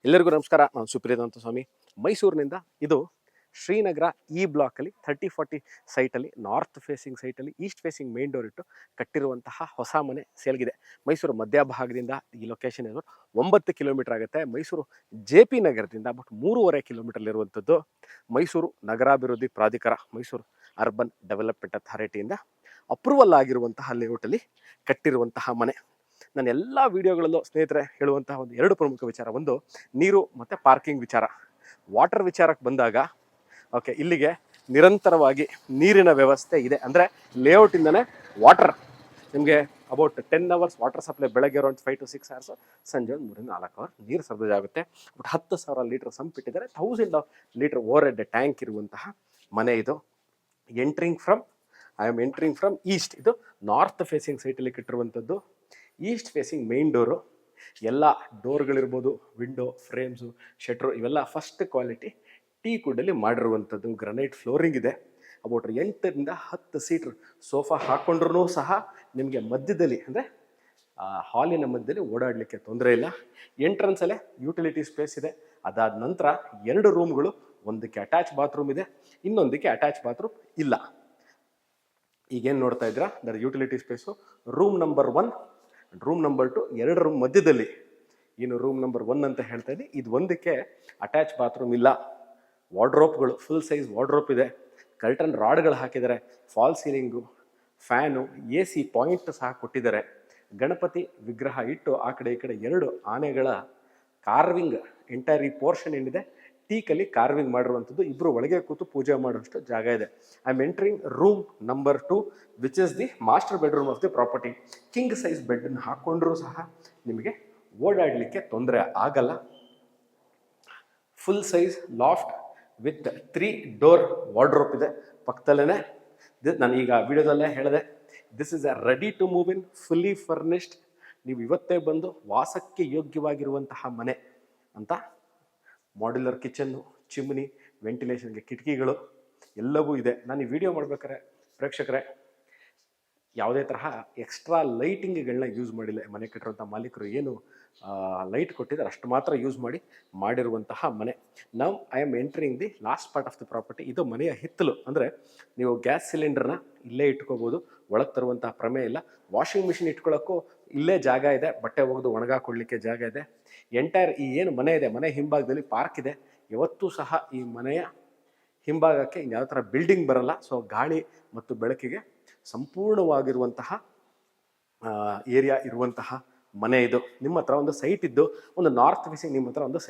ಎಲ್ಲರಿಗೂ ನಮಸ್ಕಾರ. ನಾನು ಸುಪ್ರಿಯದಂತ ಸ್ವಾಮಿ, ಮೈಸೂರಿನಿಂದ. ಇದು ಶ್ರೀನಗರ ಈ ಬ್ಲಾಕಲ್ಲಿ 30-40 ಸೈಟಲ್ಲಿ, ನಾರ್ತ್ ಫೇಸಿಂಗ್ ಸೈಟಲ್ಲಿ ಈಸ್ಟ್ ಫೇಸಿಂಗ್ ಮೇನ್ ಡೋರ್ ಇಟ್ಟು ಕಟ್ಟಿರುವಂತಹ ಹೊಸ ಮನೆ ಸೇಲ್ಗಿದೆ. ಮೈಸೂರು ಮಧ್ಯಭಾಗದಿಂದ ಈ ಲೊಕೇಶನ್ ಏನು 9 ಕಿಲೋಮೀಟರ್ ಆಗುತ್ತೆ. ಮೈಸೂರು JP ನಗರದಿಂದ ಬಟ್ 3.5 ಕಿಲೋಮೀಟರ್ಲಿರುವಂಥದ್ದು. ಮೈಸೂರು ನಗರಾಭಿವೃದ್ಧಿ ಪ್ರಾಧಿಕಾರ, ಮೈಸೂರು ಅರ್ಬನ್ ಡೆವಲಪ್ಮೆಂಟ್ ಅಥಾರಿಟಿಯಿಂದ ಅಪ್ರೂವಲ್ ಆಗಿರುವಂತಹ ಲೇಔಟಲ್ಲಿ ಕಟ್ಟಿರುವಂತಹ ಮನೆ. ನಾನು ಎಲ್ಲ ವಿಡಿಯೋಗಳಲ್ಲೂ ಸ್ನೇಹಿತರೆ ಹೇಳುವಂತಹ ಒಂದು 2 ಪ್ರಮುಖ ವಿಚಾರ. ಒಂದು, ನೀರು ಮತ್ತು ಪಾರ್ಕಿಂಗ್ ವಿಚಾರ. ವಾಟರ್ ವಿಚಾರಕ್ಕೆ ಬಂದಾಗ ಓಕೆ, ಇಲ್ಲಿಗೆ ನಿರಂತರವಾಗಿ ನೀರಿನ ವ್ಯವಸ್ಥೆ ಇದೆ. ಅಂದರೆ ಲೇಔಟಿಂದನೇ ವಾಟರ್ ನಿಮಗೆ ಅಬೌಟ್ 10 ಅವರ್ಸ್ ವಾಟರ್ ಸಪ್ಲೈ. ಬೆಳಗ್ಗೆ ಅರೌಂಡ್ 5 to 6 ಅವರ್ಸ್, ಸಂಜೆ ಒಂದು 3-4 ಅವರ್ ನೀರು ಸರಬರಾಜು ಆಗುತ್ತೆ. ಬಟ್ 10,000 ಲೀಟರ್ ಸಂಪ್ ಇಟ್ಟಿದ್ದಾರೆ. 1000 ಲೀಟರ್ ಓವರ್ ಹೆಡ್ ಟ್ಯಾಂಕ್ ಇರುವಂತಹ ಮನೆ ಇದು. I am entering from east. ಇದು ನಾರ್ತ್ ಫೇಸಿಂಗ್ ಸೈಟಲ್ಲಿ ಕಟ್ಟಿರುವಂಥದ್ದು. East facing main door. ಎಲ್ಲ ಡೋರ್ಗಳಿರ್ಬೋದು, ವಿಂಡೋ ಫ್ರೇಮ್ಸು, ಶಟ್ರು ಇವೆಲ್ಲ ಫಸ್ಟ್ ಕ್ವಾಲಿಟಿ ಟೀ ಕುಡ್ಡಲ್ಲಿ ಮಾಡಿರುವಂಥದ್ದು. ಗ್ರನೈಟ್ ಫ್ಲೋರಿಂಗ್ ಇದೆ. ಅಬೌಟ್ 8ರಿಂದ 10 ಸೀಟ್ರ್ ಸೋಫಾ ಹಾಕ್ಕೊಂಡ್ರೂ ಸಹ ನಿಮಗೆ ಮಧ್ಯದಲ್ಲಿ, ಅಂದರೆ ಹಾಲಿನ ಮಧ್ಯದಲ್ಲಿ ಓಡಾಡಲಿಕ್ಕೆ ತೊಂದರೆ ಇಲ್ಲ. ಎಂಟ್ರೆನ್ಸಲ್ಲೇ ಯುಟಿಲಿಟಿ ಸ್ಪೇಸ್ ಇದೆ. ಅದಾದ ನಂತರ 2 ರೂಮ್ಗಳು, ಒಂದಕ್ಕೆ ಅಟ್ಯಾಚ್ ಬಾತ್ರೂಮ್ ಇದೆ, ಇನ್ನೊಂದಕ್ಕೆ ಅಟ್ಯಾಚ್ ಬಾತ್ರೂಮ್ ಇಲ್ಲ. ಈಗೇನು ನೋಡ್ತಾ ಇದ್ದೀರಾ, ದರ್ utility space. Room number 1, room number 2, 2 room ಮಧ್ಯದಲ್ಲಿ ಏನು ರೂಮ್ ನಂಬರ್ 1 ಅಂತ ಹೇಳ್ತಾ ಇದ್ದೀನಿ. ಇದು ಒಂದಕ್ಕೆ ಅಟ್ಯಾಚ್ ಬಾತ್ರೂಮ್ ಇಲ್ಲ. ವಾರ್ಡ್ರೋಪ್ಗಳು, ಫುಲ್ ಸೈಜ್ ವಾರ್ಡ್ರೋಪ್ ಇದೆ. ಕರ್ಟನ್ ರಾಡ್ಗಳು ಹಾಕಿದ್ದಾರೆ. Fall ceiling, fan, AC point ಸಹ ಕೊಟ್ಟಿದ್ದಾರೆ. ಗಣಪತಿ ವಿಗ್ರಹ ಇಟ್ಟು ಆ ಕಡೆ ಈ ಕಡೆ 2 ಆನೆಗಳ ಕಾರ್ವಿಂಗ್, ಎಂಟೈರ್ ಈ ಪೋರ್ಷನ್ ಏನಿದೆ ಟೀಕಲ್ಲಿ ಕಾರ್ವಿಂಗ್ ಮಾಡಿರುವಂಥದ್ದು. ಇಬ್ಬರು ಒಳಗೆ ಕೂತು ಪೂಜೆ ಮಾಡುವಷ್ಟು ಜಾಗ ಇದೆ. I am entering room number 2, which is the master bedroom of the property. King size ಬೆಡ್ಡನ್ನು ಹಾಕ್ಕೊಂಡ್ರೂ ಸಹ ನಿಮಗೆ ಓಡಾಡಲಿಕ್ಕೆ ತೊಂದರೆ ಆಗಲ್ಲ. Full size loft with 3 door wardrobe ಇದೆ ಪಕ್ಕದಲ್ಲೇ. ನಾನು ಈಗ ವಿಡಿಯೋದಲ್ಲೇ ಹೇಳಿದೆ, this is a ready to move in, fully furnished. ನೀವು ಇವತ್ತೇ ಬಂದು ವಾಸಕ್ಕೆ ಯೋಗ್ಯವಾಗಿರುವಂತಹ ಮನೆ ಅಂತ. ಮಾಡ್ಯುಲರ್ ಕಿಚನ್ನು, ಚಿಮ್ನಿ, ವೆಂಟಿಲೇಷನ್ಗೆ ಕಿಟಕಿಗಳು ಎಲ್ಲವೂ ಇದೆ. ನಾನು ಈ ವಿಡಿಯೋ ಮಾಡ್ಬೇಕಾದ್ರೆ ಪ್ರೇಕ್ಷಕರೇ ಯಾವುದೇ ತರಹ ಎಕ್ಸ್ಟ್ರಾ ಲೈಟಿಂಗ್ಗಳನ್ನ ಯೂಸ್ ಮಾಡಿಲ್ಲ. ಮನೆ ಕಟ್ಟಿರುವಂಥ ಮಾಲೀಕರು ಏನು ಲೈಟ್ ಕೊಟ್ಟಿದ್ದಾರೆ ಅಷ್ಟು ಮಾತ್ರ ಯೂಸ್ ಮಾಡಿರುವಂತಹ ಮನೆ. ನಾವು I am entering the last part of the property. ಇದು ಮನೆಯ ಹಿತ್ತಲು. ಅಂದರೆ ನೀವು ಗ್ಯಾಸ್ ಸಿಲಿಂಡರ್ನ ಇಲ್ಲೇ ಇಟ್ಕೋಬೋದು, ಒಳಗೆ ತರುವಂತಹ ಪ್ರಮೇಯ ಇಲ್ಲ. ವಾಷಿಂಗ್ ಮಿಷಿನ್ ಇಟ್ಕೊಳ್ಳೋಕ್ಕೂ ಇಲ್ಲೇ ಜಾಗ ಇದೆ. ಬಟ್ಟೆ ಒಗೆದು ಒಣಗಾಕೊಳ್ಳಿಕ್ಕೆ ಜಾಗ ಇದೆ. ಎಂಟೈರ್ ಈ ಏನು ಮನೆ ಇದೆ, ಮನೆ ಹಿಂಭಾಗದಲ್ಲಿ ಪಾರ್ಕ್ ಇದೆ. ಯಾವತ್ತೂ ಸಹ ಈ ಮನೆಯ ಹಿಂಭಾಗಕ್ಕೆ ಯಾವ ಥರ ಬಿಲ್ಡಿಂಗ್ ಬರಲ್ಲ. ಸೊ ಗಾಳಿ ಮತ್ತು ಬೆಳಕಿಗೆ ಸಂಪೂರ್ಣವಾಗಿರುವಂತಹ ಏರಿಯಾ ಇರುವಂತಹ ಮನೆ ಇದು. ನಿಮ್ಮ ಹತ್ರ ಒಂದು ಸೈಟ್ ಇದ್ದು, ಒಂದು ನಾರ್ತ್ ಫೇಸಿಂಗ್ ನಿಮ್ಮ ಹತ್ರ ಒಂದು ಸೈಟ್